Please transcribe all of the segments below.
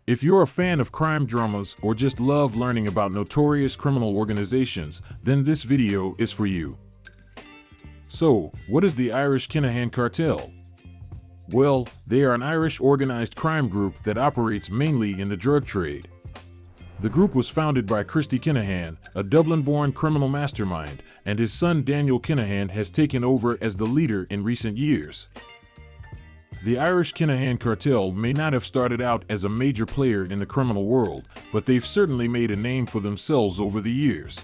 If you're a fan of crime dramas or just love learning about notorious criminal organizations, then this video is for you. So, what is the Irish Kinahan Cartel? Well, they are an Irish organized crime group that operates mainly in the drug trade. The group was founded by Christy Kinahan, a Dublin-born criminal mastermind, and his son Daniel Kinahan has taken over as the leader in recent years. The Irish Kinahan Cartel may not have started out as a major player in the criminal world, but they've certainly made a name for themselves over the years.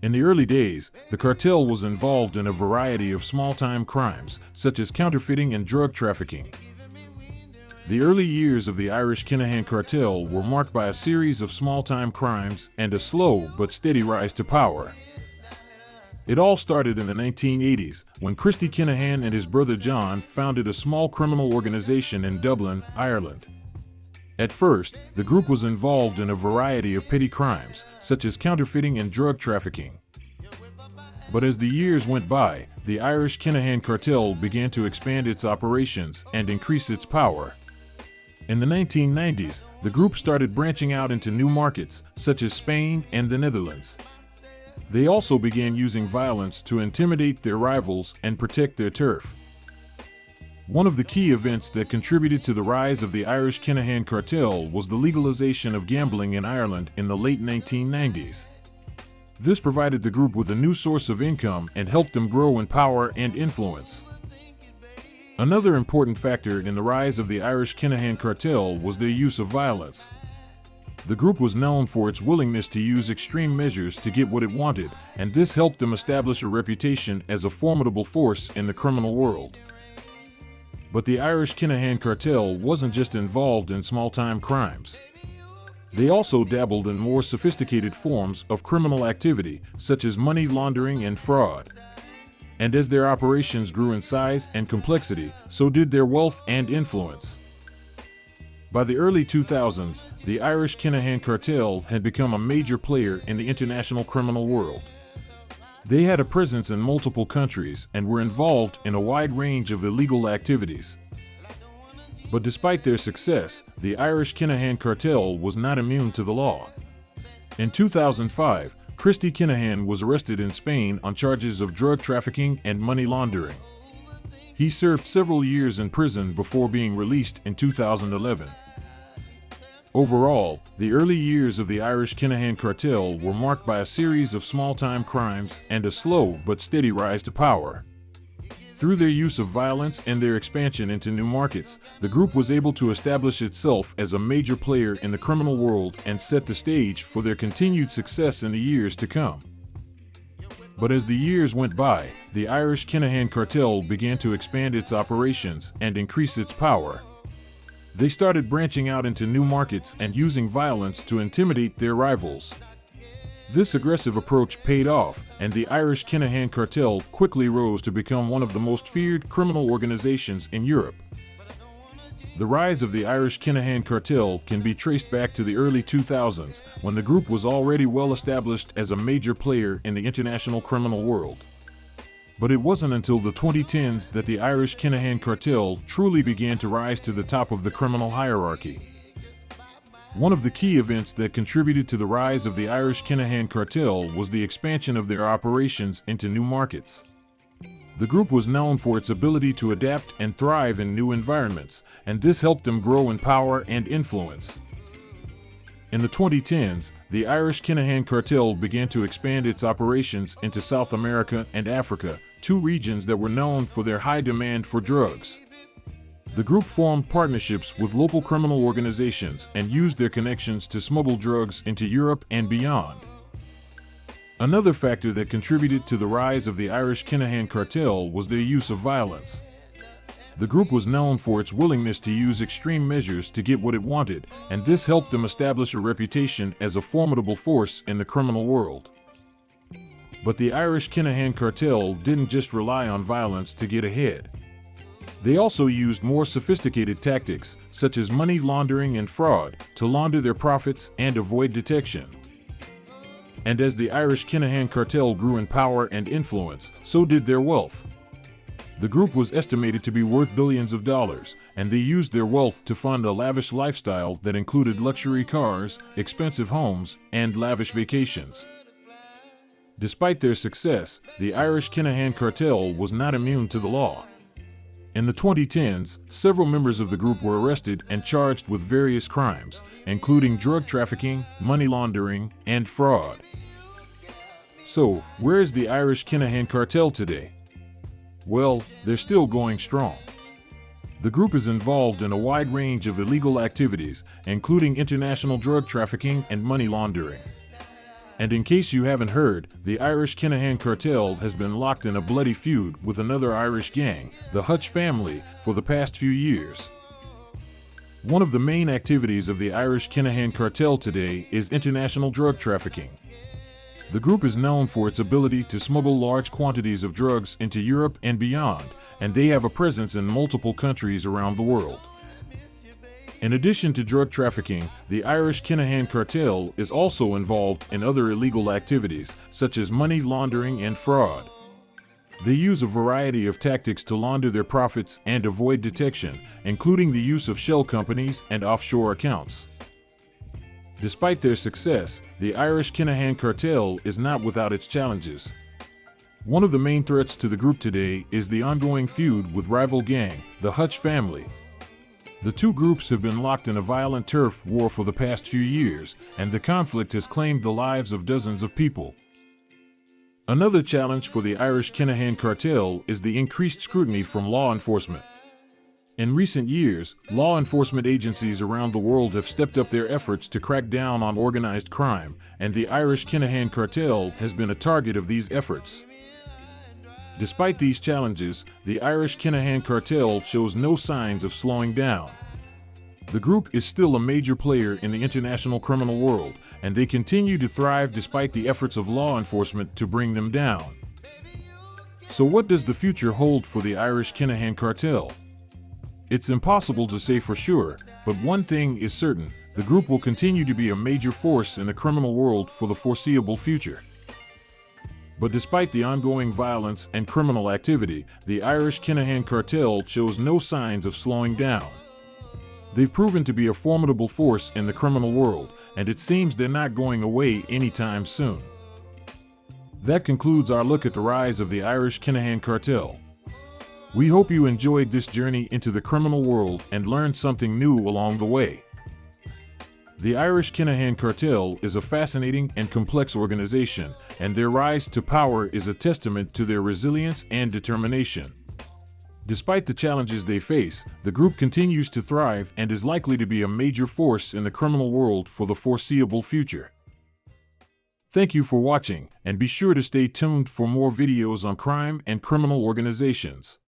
In the early days, the cartel was involved in a variety of small-time crimes, such as counterfeiting and drug trafficking. The early years of the Irish Kinahan Cartel were marked by a series of small-time crimes and a slow but steady rise to power. It all started in the 1980s, when Christy Kinahan and his brother John founded a small criminal organization in Dublin, Ireland. At first, the group was involved in a variety of petty crimes, such as counterfeiting and drug trafficking. But as the years went by, the Irish Kinahan Cartel began to expand its operations and increase its power. In the 1990s, the group started branching out into new markets, such as Spain and the Netherlands. They also began using violence to intimidate their rivals and protect their turf. One of the key events that contributed to the rise of the Irish Kinahan Cartel was the legalization of gambling in Ireland in the late 1990s. This provided the group with a new source of income and helped them grow in power and influence. Another important factor in the rise of the Irish Kinahan Cartel was their use of violence. The group was known for its willingness to use extreme measures to get what it wanted, and this helped them establish a reputation as a formidable force in the criminal world. But the Irish Kinahan Cartel wasn't just involved in small-time crimes. They also dabbled in more sophisticated forms of criminal activity, such as money laundering and fraud. And as their operations grew in size and complexity, so did their wealth and influence. By the early 2000s, the Irish Kinahan Cartel had become a major player in the international criminal world. They had a presence in multiple countries and were involved in a wide range of illegal activities. But despite their success, the Irish Kinahan Cartel was not immune to the law. In 2005, Christy Kinahan was arrested in Spain on charges of drug trafficking and money laundering. He served several years in prison before being released in 2011. Overall, the early years of the Irish Kinahan Cartel were marked by a series of small-time crimes and a slow but steady rise to power. Through their use of violence and their expansion into new markets, the group was able to establish itself as a major player in the criminal world and set the stage for their continued success in the years to come. But as the years went by, the Irish Kinahan Cartel began to expand its operations and increase its power. They started branching out into new markets and using violence to intimidate their rivals. This aggressive approach paid off, and the Irish Kinahan Cartel quickly rose to become one of the most feared criminal organizations in Europe. The rise of the Irish Kinahan Cartel can be traced back to the early 2000s, when the group was already well established as a major player in the international criminal world. But it wasn't until the 2010s that the Irish Kinahan Cartel truly began to rise to the top of the criminal hierarchy. One of the key events that contributed to the rise of the Irish Kinahan Cartel was the expansion of their operations into new markets. The group was known for its ability to adapt and thrive in new environments, and this helped them grow in power and influence. In the 2010s, the Irish Kinahan Cartel began to expand its operations into South America and Africa, two regions that were known for their high demand for drugs. The group formed partnerships with local criminal organizations and used their connections to smuggle drugs into Europe and beyond. Another factor that contributed to the rise of the Irish Kinahan Cartel was their use of violence. The group was known for its willingness to use extreme measures to get what it wanted, and this helped them establish a reputation as a formidable force in the criminal world. But the Irish Kinahan Cartel didn't just rely on violence to get ahead. They also used more sophisticated tactics, such as money laundering and fraud, to launder their profits and avoid detection. And as the Irish Kinahan Cartel grew in power and influence, so did their wealth. The group was estimated to be worth billions of dollars, and they used their wealth to fund a lavish lifestyle that included luxury cars, expensive homes, and lavish vacations. Despite their success, the Irish Kinahan Cartel was not immune to the law. In the 2010s, several members of the group were arrested and charged with various crimes, including drug trafficking, money laundering, and fraud. So, where is the Irish Kinahan Cartel today? Well, they're still going strong. The group is involved in a wide range of illegal activities, including international drug trafficking and money laundering. And in case you haven't heard, the Irish Kinahan Cartel has been locked in a bloody feud with another Irish gang, the Hutch family, for the past few years. One of the main activities of the Irish Kinahan Cartel today is international drug trafficking. The group is known for its ability to smuggle large quantities of drugs into Europe and beyond, and they have a presence in multiple countries around the world. In addition to drug trafficking, the Irish Kinahan Cartel is also involved in other illegal activities, such as money laundering and fraud. They use a variety of tactics to launder their profits and avoid detection, including the use of shell companies and offshore accounts. Despite their success, the Irish Kinahan Cartel is not without its challenges. One of the main threats to the group today is the ongoing feud with rival gang, the Hutch family. The two groups have been locked in a violent turf war for the past few years, and the conflict has claimed the lives of dozens of people. Another challenge for the Irish Kinahan Cartel is the increased scrutiny from law enforcement. In recent years, law enforcement agencies around the world have stepped up their efforts to crack down on organized crime, and the Irish Kinahan Cartel has been a target of these efforts. Despite these challenges, the Irish Kinahan Cartel shows no signs of slowing down. The group is still a major player in the international criminal world, and they continue to thrive despite the efforts of law enforcement to bring them down. So what does the future hold for the Irish Kinahan Cartel? It's impossible to say for sure, but one thing is certain: the group will continue to be a major force in the criminal world for the foreseeable future. But despite the ongoing violence and criminal activity, the Irish Kinahan Cartel shows no signs of slowing down. They've proven to be a formidable force in the criminal world, and it seems they're not going away anytime soon. That concludes our look at the rise of the Irish Kinahan Cartel. We hope you enjoyed this journey into the criminal world and learned something new along the way. The Irish Kinahan Cartel is a fascinating and complex organization, and their rise to power is a testament to their resilience and determination. Despite the challenges they face, the group continues to thrive and is likely to be a major force in the criminal world for the foreseeable future. Thank you for watching, and be sure to stay tuned for more videos on crime and criminal organizations.